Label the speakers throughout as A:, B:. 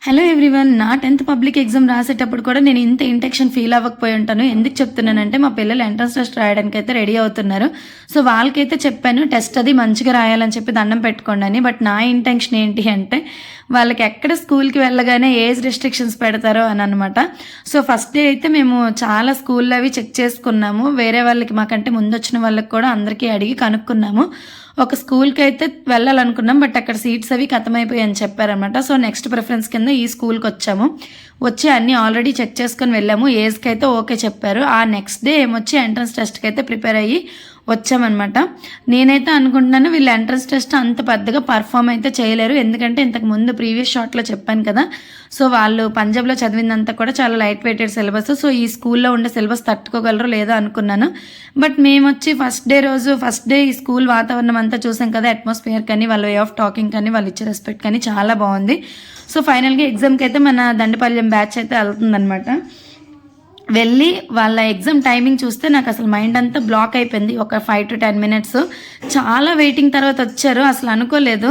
A: Hello everyone. నా 10th public exam రాసేటప్పుడు కూడా నేను ఇంత ఇంటెన్షన్ ఫీల్ అవ్వకపోయి ఉంటాను. ఎందుకు చెప్తున్నానంటే మా పిల్లలు ఎంట్రన్స్ టెస్ట్ రాయడానికి అయితే రెడీ అవుతున్నారు. సో వాళ్ళకైతే చెప్పాను టెస్ట్ అది మంచిగా రాయాలని చెప్పి దండం పెట్టుకోండి అని. బట్ నా ఇంటెన్షన్ ఏంటి అంటే వాళ్ళకి ఎక్కడ స్కూల్కి వెళ్ళగానే ఏజ్ రెస్ట్రిక్షన్స్ పెడతారో అని అనమాట. సో ఫస్ట్ డే అయితే మేము చాలా స్కూల్లో అవి చెక్ చేసుకున్నాము. వేరే వాళ్ళకి మాకంటే ముందు వచ్చిన వాళ్ళకి కూడా అందరికీ అడిగి కనుక్కున్నాము. ఒక స్కూల్కి అయితే వెళ్ళాలనుకున్నాం, బట్ అక్కడ సీట్స్ అవి ఖతమైపోయాయి అని చెప్పారనమాట. సో నెక్స్ట్ ప్రిఫరెన్స్ కింద ఈ స్కూల్కి వచ్చాము. వచ్చి అన్నీ ఆల్రెడీ చెక్ చేసుకొని వెళ్ళాము. ఏజ్కి అయితే ఓకే చెప్పారు. ఆ నెక్స్ట్ డే ఏమొచ్చి ఎంట్రన్స్ టెస్ట్కి అయితే ప్రిపేర్ అయ్యి వచ్చామన్నమాట. నేనైతే అనుకుంటున్నాను వీళ్ళు ఎంట్రన్స్ టెస్ట్ అంత పెద్దగా పర్ఫామ్ అయితే చేయలేరు, ఎందుకంటే ఇంతకు ముందు ప్రీవియస్ షార్ట్లో చెప్పాను కదా. సో వాళ్ళు పంజాబ్లో చదివిందంతా కూడా చాలా లైట్ వెయిటెడ్ సిలబస్. సో ఈ స్కూల్లో ఉండే సిలబస్ తట్టుకోగలరో లేదో అనుకున్నాను. బట్ మేము వచ్చి ఫస్ట్ డే ఈ స్కూల్ వాతావరణం అంతా చూసాం కదా. అట్మాస్ఫియర్ కానీ వాళ్ళ వే ఆఫ్ టాకింగ్ కానీ వాళ్ళు ఇచ్చే రెస్పెక్ట్ కానీ చాలా బాగుంది. సో ఫైనల్గా ఎగ్జామ్కి అయితే మన దండపల్యం బ్యాచ్ అయితే వెళ్తుందనమాట. వెళ్ళి వాళ్ళ ఎగ్జామ్ టైమింగ్ చూస్తే నాకు అసలు మైండ్ అంతా బ్లాక్ అయిపోయింది. ఒక 5 to 10 minutes చాలా వెయిటింగ్ తర్వాత వచ్చారు. అసలు అనుకోలేదు.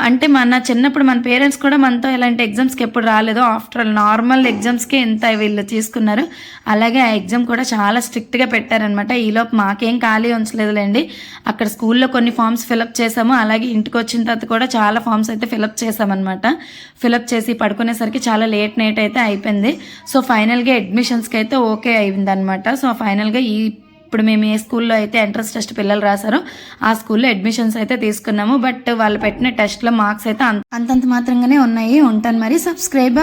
A: అంటే మన చిన్నప్పుడు మన పేరెంట్స్ కూడా మనతో ఇలాంటి ఎగ్జామ్స్కి ఎప్పుడు రాలేదు. ఆఫ్టర్ ఆల్ నార్మల్ ఎగ్జామ్స్కే ఎంత వీళ్ళు తీసుకున్నారు. అలాగే ఆ ఎగ్జామ్ కూడా చాలా స్ట్రిక్ట్గా పెట్టారనమాట. ఈలోపు మాకేం ఖాళీ ఉంచలేదులేండి. అక్కడ స్కూల్లో కొన్ని ఫామ్స్ ఫిలప్ చేసాము. అలాగే ఇంటికి వచ్చిన తర్వాత కూడా చాలా ఫామ్స్ అయితే ఫిలప్ చేసామన్నమాట. ఫిలప్ చేసి పడుకునేసరికి చాలా లేట్ నైట్ అయితే అయిపోయింది. సో ఫైనల్గా అడ్మిషన్స్ అయితే ఓకే అయిందనమాట. సో ఫైనల్గా ఇప్పుడు మేము ఏ స్కూల్లో అయితే ఎంట్రన్స్ టెస్ట్ పిల్లలు రాశారో ఆ స్కూల్లో అడ్మిషన్స్ అయితే తీసుకున్నాము. బట్ వాళ్ళు పెట్టిన టెస్ట్లో మార్క్స్ అయితే అంతంత మాత్రంగానే ఉన్నాయి. ఉంటాను మరి. సబ్స్క్రైబ్.